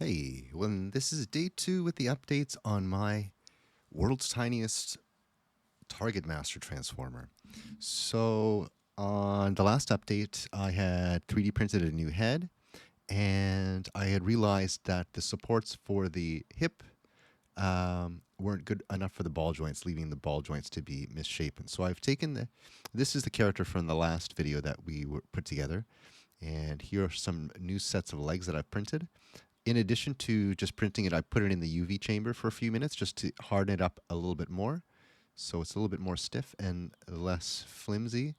Hey, well, this is day 2 with the updates on my world's tiniest Targetmaster transformer. So, on the last update, I had 3D printed a new head, and I had realized that the supports for the hip weren't good enough for the ball joints, leaving the ball joints to be misshapen. So I've taken this is the character from the last video that we put together, and here are some new sets of legs that I've printed. In addition to just printing it, I put it in the UV chamber for a few minutes just to harden it up a little bit more. So it's a little bit more stiff and less flimsy.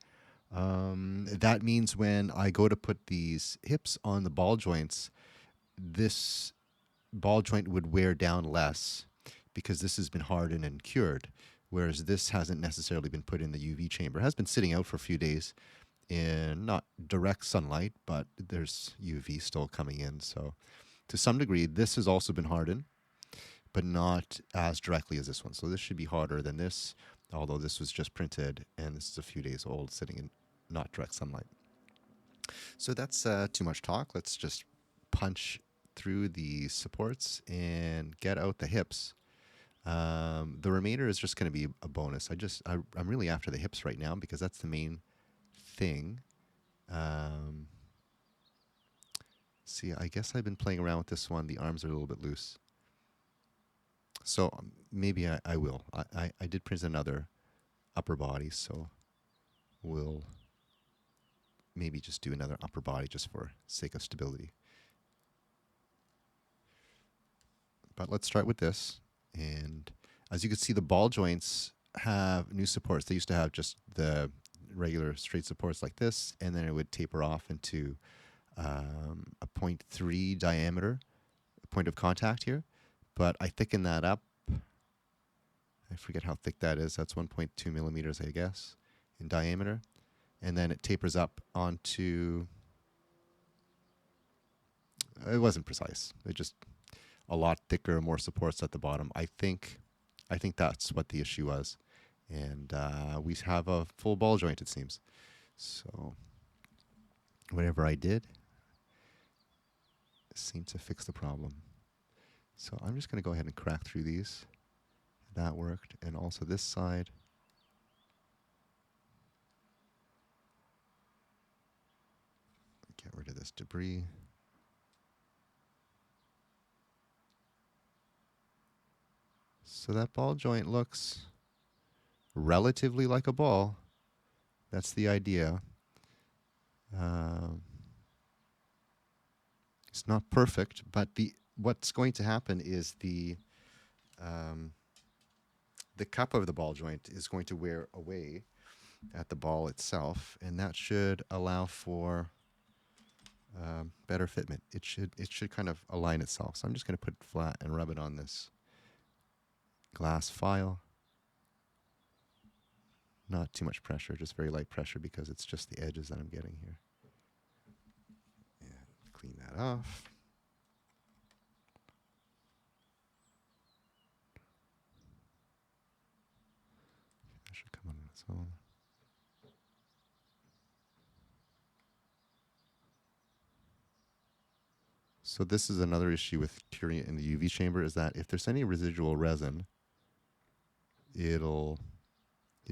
That means when I go to put these hips on the ball joints, this ball joint would wear down less because this has been hardened and cured, whereas this hasn't necessarily been put in the UV chamber. It has been sitting out for a few days in not direct sunlight, but there's UV still coming in. So to some degree, this has also been hardened, but not as directly as this one. So this should be harder than this, although this was just printed and this is a few days old sitting in not direct sunlight. So that's too much talk. Let's just punch through the supports and get out the hips. The remainder is just going to be a bonus. I'm really after the hips right now because that's the main thing. See, I guess I've been playing around with this one. The arms are a little bit loose. So maybe I will. I did print another upper body, so we'll maybe just do another upper body just for sake of stability. But let's start with this. And as you can see, the ball joints have new supports. They used to have just the regular straight supports like this, and then it would taper off into a 0.3 diameter point of contact here. But I thicken that up. I forget how thick that is. That's 1.2 millimeters, I guess, in diameter. And then it tapers up onto, it wasn't precise. It just a lot thicker, more supports at the bottom. I think that's what the issue was. And we have a full ball joint, it seems. So whatever I did seemed to fix the problem. So I'm just going to go ahead and crack through these. That worked. And also this side. Get rid of this debris. So that ball joint looks relatively like a ball. That's the idea. It's not perfect, but what's going to happen is the cup of the ball joint is going to wear away at the ball itself, and that should allow for better fitment. It should kind of align itself. So I'm just going to put it flat and rub it on this glass file. Not too much pressure, just very light pressure because it's just the edges that I'm getting here. And clean that off. That should come on its own. So this is another issue with curing it in the UV chamber, is that if there's any residual resin, it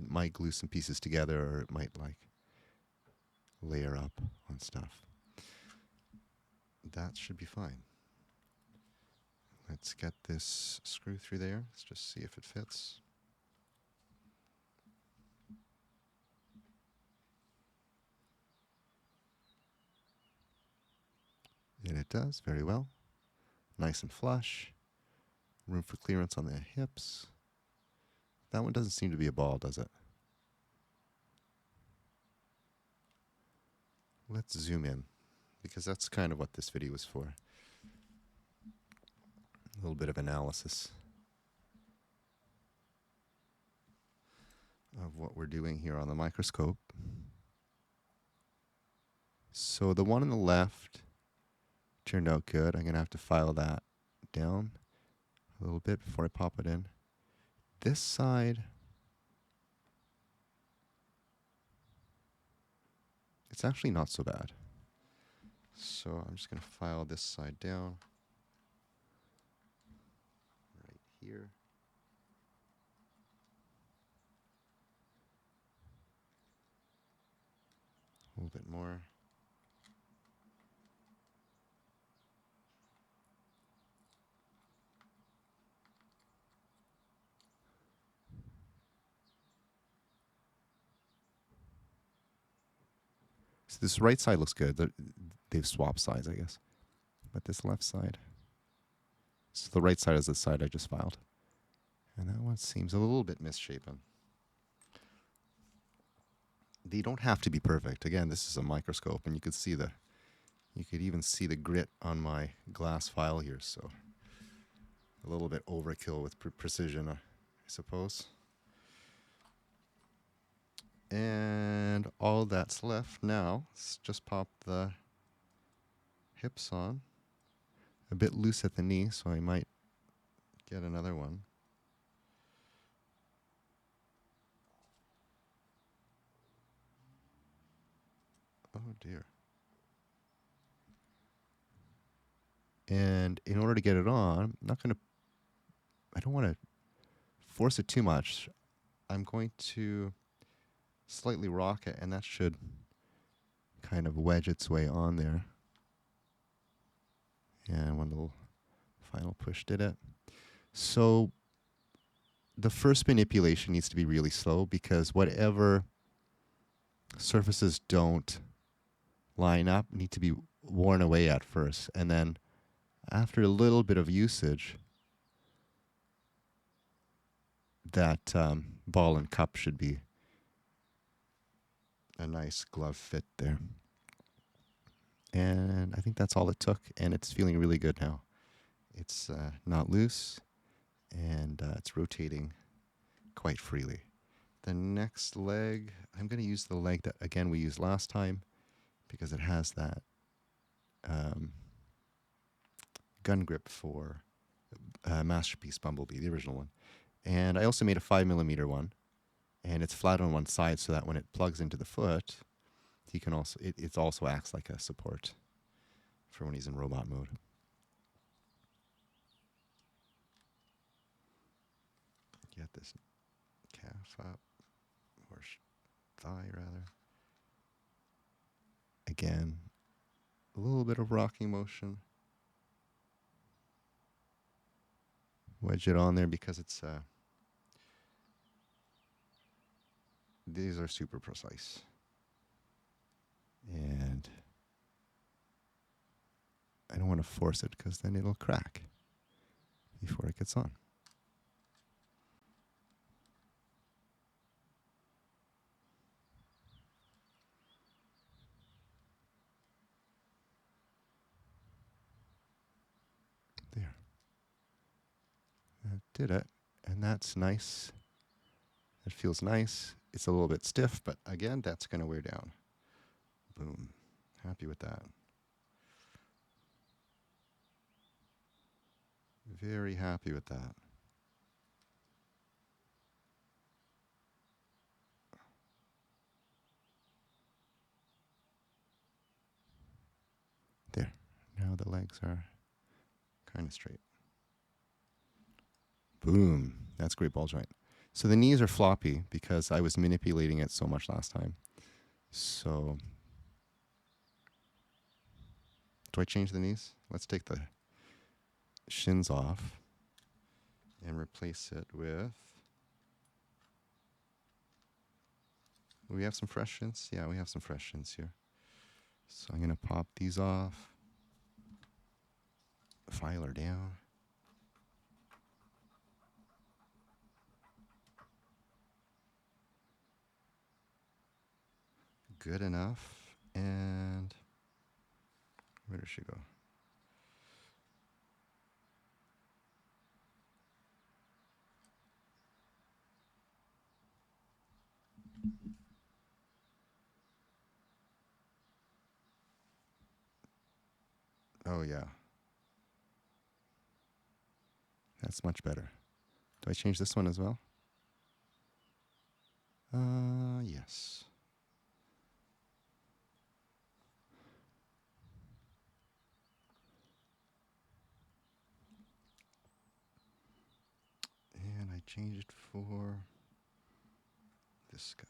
might glue some pieces together, or it might like layer up on stuff. That should be fine. Let's get this screw through there. Let's just see if it fits. And it does very well. Nice and flush. Room for clearance on the hips. That one doesn't seem to be a ball, does it? Let's zoom in, because that's kind of what this video was for. A little bit of analysis of what we're doing here on the microscope. So the one on the left turned out good. I'm going to have to file that down a little bit before I pop it in. This side, it's actually not so bad. So I'm just going to file this side down. here. A little bit more. So this right side looks good. They've swapped sides, I guess. But this left side. So the right side is the side I just filed. And that one seems a little bit misshapen. They don't have to be perfect. Again, this is a microscope, and you could even see the grit on my glass file here. So a little bit overkill with precision, I suppose. And all that's left now is just pop the hips on. A bit loose at the knee, so I might get another one. Oh dear. And in order to get it on, I don't want to force it too much. I'm going to slightly rock it, and that should kind of wedge its way on there. And one little final push did it. So the first manipulation needs to be really slow, because whatever surfaces don't line up need to be worn away at first. And then after a little bit of usage, that ball and cup should be a nice glove fit there. And I think that's all it took, and it's feeling really good now. It's not loose, and it's rotating quite freely. The next leg, I'm going to use the leg that, again, we used last time, because it has that gun grip for Masterpiece Bumblebee, the original one. And I also made a 5mm one, and it's flat on one side so that when it plugs into the foot, he can also it also acts like a support for when he's in robot mode. Get this calf up, or thigh rather. Again, a little bit of rocking motion. Wedge it on there because it's these are super precise. And I don't want to force it because then it'll crack before it gets on. There. That did it. And that's nice. It feels nice. It's a little bit stiff, but again, that's going to wear down. Boom. Happy with that. Very happy with that. There. Now the legs are kind of straight. Boom. That's great ball joint. So the knees are floppy because I was manipulating it so much last time. So do I change the knees? Let's take the shins off and replace it with... We have some fresh shins? Yeah, we have some fresh shins here. So I'm going to pop these off. Filer down. Good enough. And where does she go? Oh, yeah. That's much better. Do I change this one as well? Yes. change it for this guy.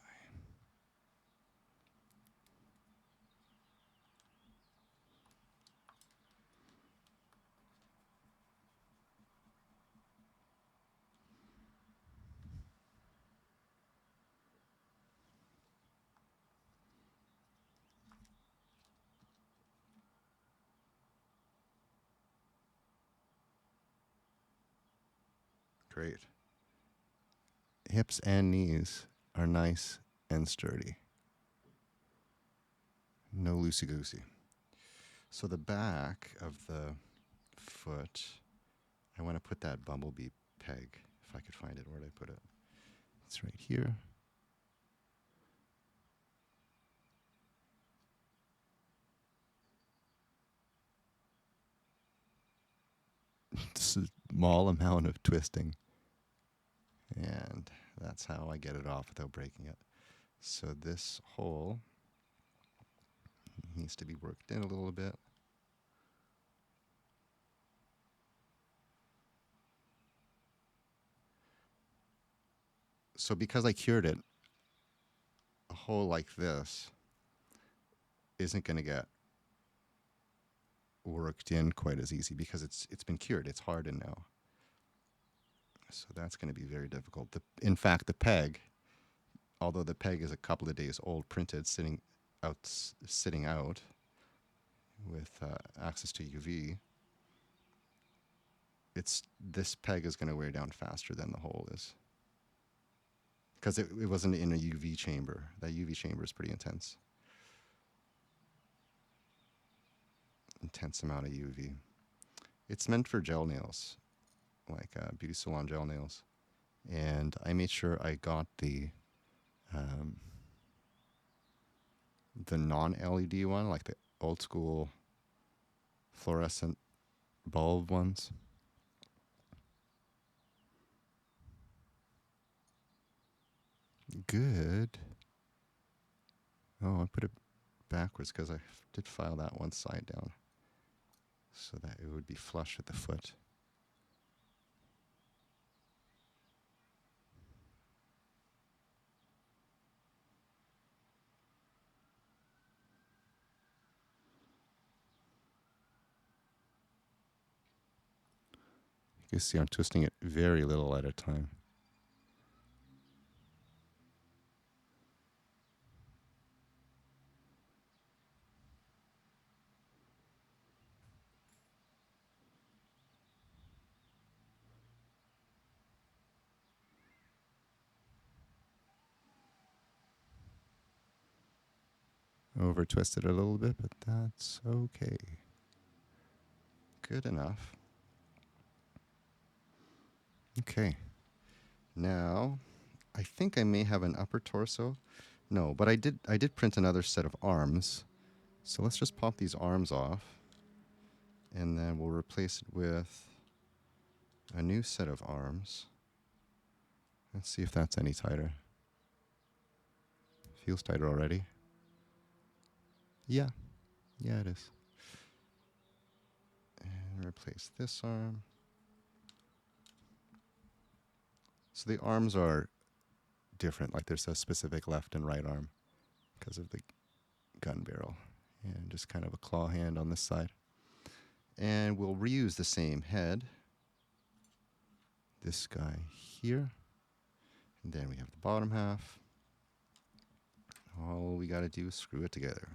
Great. Hips and knees are nice and sturdy. No loosey-goosey. So the back of the foot, I want to put that bumblebee peg. If I could find it, where did I put it? It's right here. Small amount of twisting. And that's how I get it off without breaking it. So this hole needs to be worked in a little bit. So because I cured it, a hole like this isn't going to get worked in quite as easy because it's been cured. It's hardened now. So that's going to be very difficult. In fact, the peg, although the peg is a couple of days old, printed, sitting out with access to UV, this peg is going to wear down faster than the hole is. Because it wasn't in a UV chamber. That UV chamber is pretty intense. Intense amount of UV. It's meant for gel nails, like beauty salon gel nails. And I made sure I got the non-LED one, like the old school fluorescent bulb ones. Good. Oh, I put it backwards because I did file that one side down so that it would be flush with the foot. You can see I'm twisting it very little at a time. Over twisted it a little bit, but that's okay. Good enough. Okay. Now, I think I may have an upper torso. No, but I did print another set of arms. So let's just pop these arms off. And then we'll replace it with a new set of arms. Let's see if that's any tighter. Feels tighter already. Yeah. Yeah, it is. And replace this arm. So the arms are different. Like there's a specific left and right arm because of the gun barrel. And just kind of a claw hand on this side. And we'll reuse the same head. This guy here. And then we have the bottom half. All we got to do is screw it together.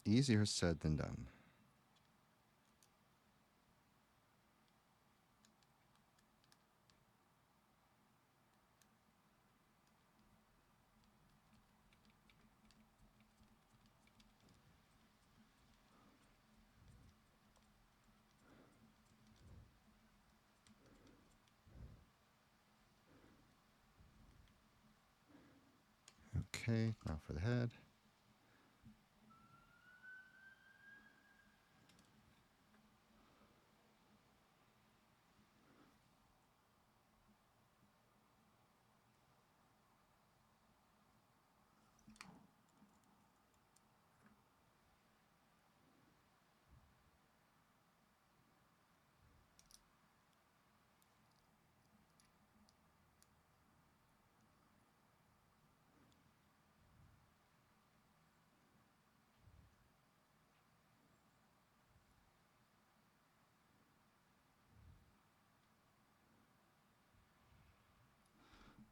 Easier said than done. Okay, now for the head.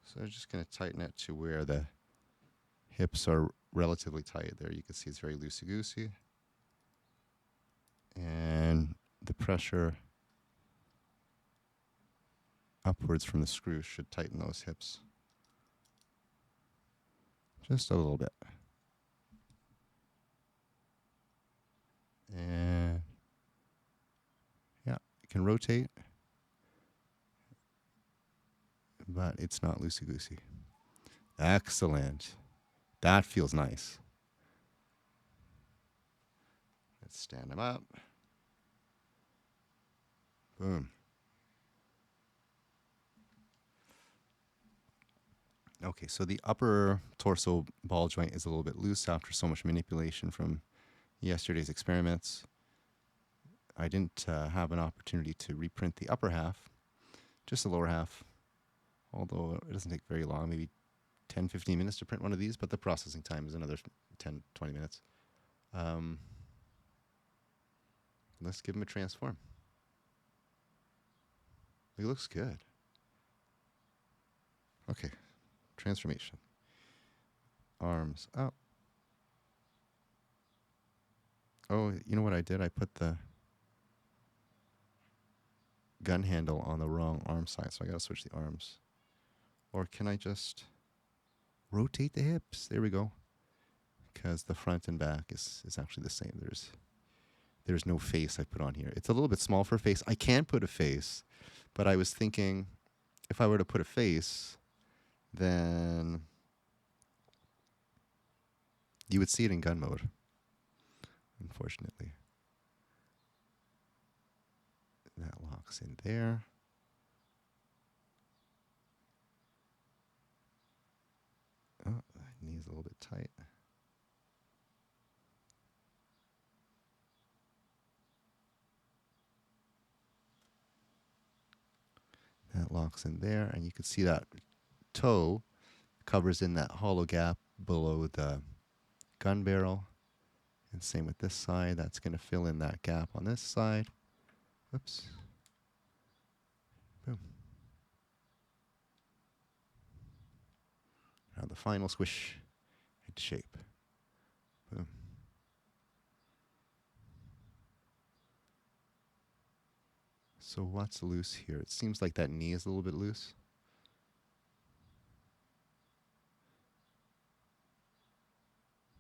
So I'm just going to tighten it to where the hips are relatively tight. There you can see it's very loosey-goosey. And the pressure upwards from the screw should tighten those hips just a little bit. And yeah, you can rotate, but it's not loosey-goosey. Excellent. That feels nice. Let's stand them up. Boom. Okay, so the upper torso ball joint is a little bit loose after so much manipulation from yesterday's experiments. I didn't have an opportunity to reprint the upper half, just the lower half, although it doesn't take very long, maybe 10, 15 minutes to print one of these, but the processing time is another 10, 20 minutes. Let's give him a transform. He looks good. Okay, transformation. Arms up. Oh, you know what I did? I put the gun handle on the wrong arm side, so I gotta switch the arms. Or can I just rotate the hips? There we go. Because the front and back is actually the same. There's no face I put on here. It's a little bit small for a face. I can put a face, but I was thinking if I were to put a face, then you would see it in gun mode, unfortunately. That locks in there. Oh, that knee's a little bit tight. That locks in there, and you can see that toe covers in that hollow gap below the gun barrel. And same with this side. That's going to fill in that gap on this side. Oops. Boom. Now the final squish into shape. Boom. So what's loose here? It seems like that knee is a little bit loose.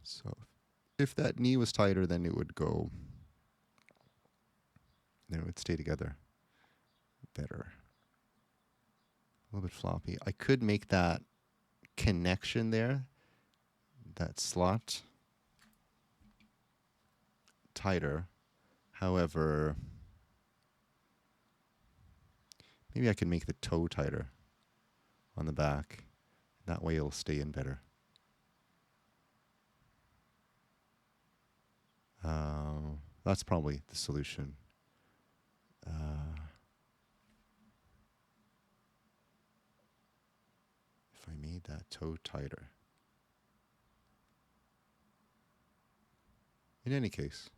So if that knee was tighter, then it would go, then it would stay together better. A little bit floppy. I could make that connection there, that slot, tighter. However, maybe I can make the toe tighter on the back. That way it'll stay in better. That's probably the solution. If I made that toe tighter. In any case,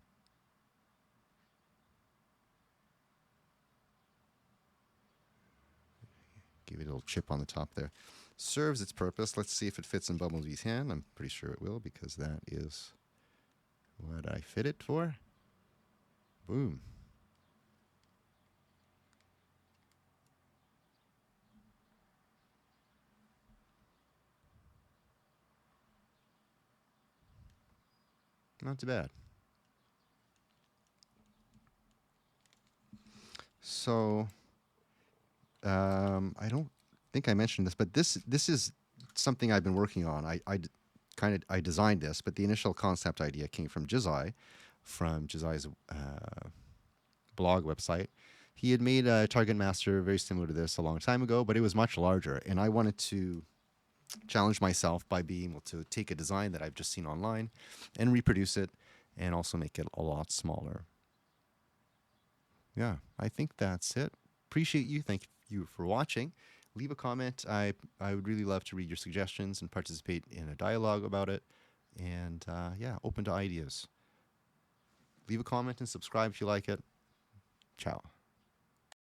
give it a little chip on the top there. Serves its purpose. Let's see if it fits in Bumblebee's hand. I'm pretty sure it will because that is what I fit it for. Boom. Not too bad. So, I don't think I mentioned this, but this is something I've been working on. I designed this, but the initial concept idea came from Jizai, from Jizai's blog website. He had made a Targetmaster very similar to this a long time ago, but it was much larger, and I wanted to challenge myself by being able to take a design that I've just seen online and reproduce it and also make it a lot smaller. Yeah, I think that's it. Appreciate you. Thank you for watching. Leave a comment. I would really love to read your suggestions and participate in a dialogue about it. And yeah, open to ideas. Leave a comment and subscribe if you like it. Ciao.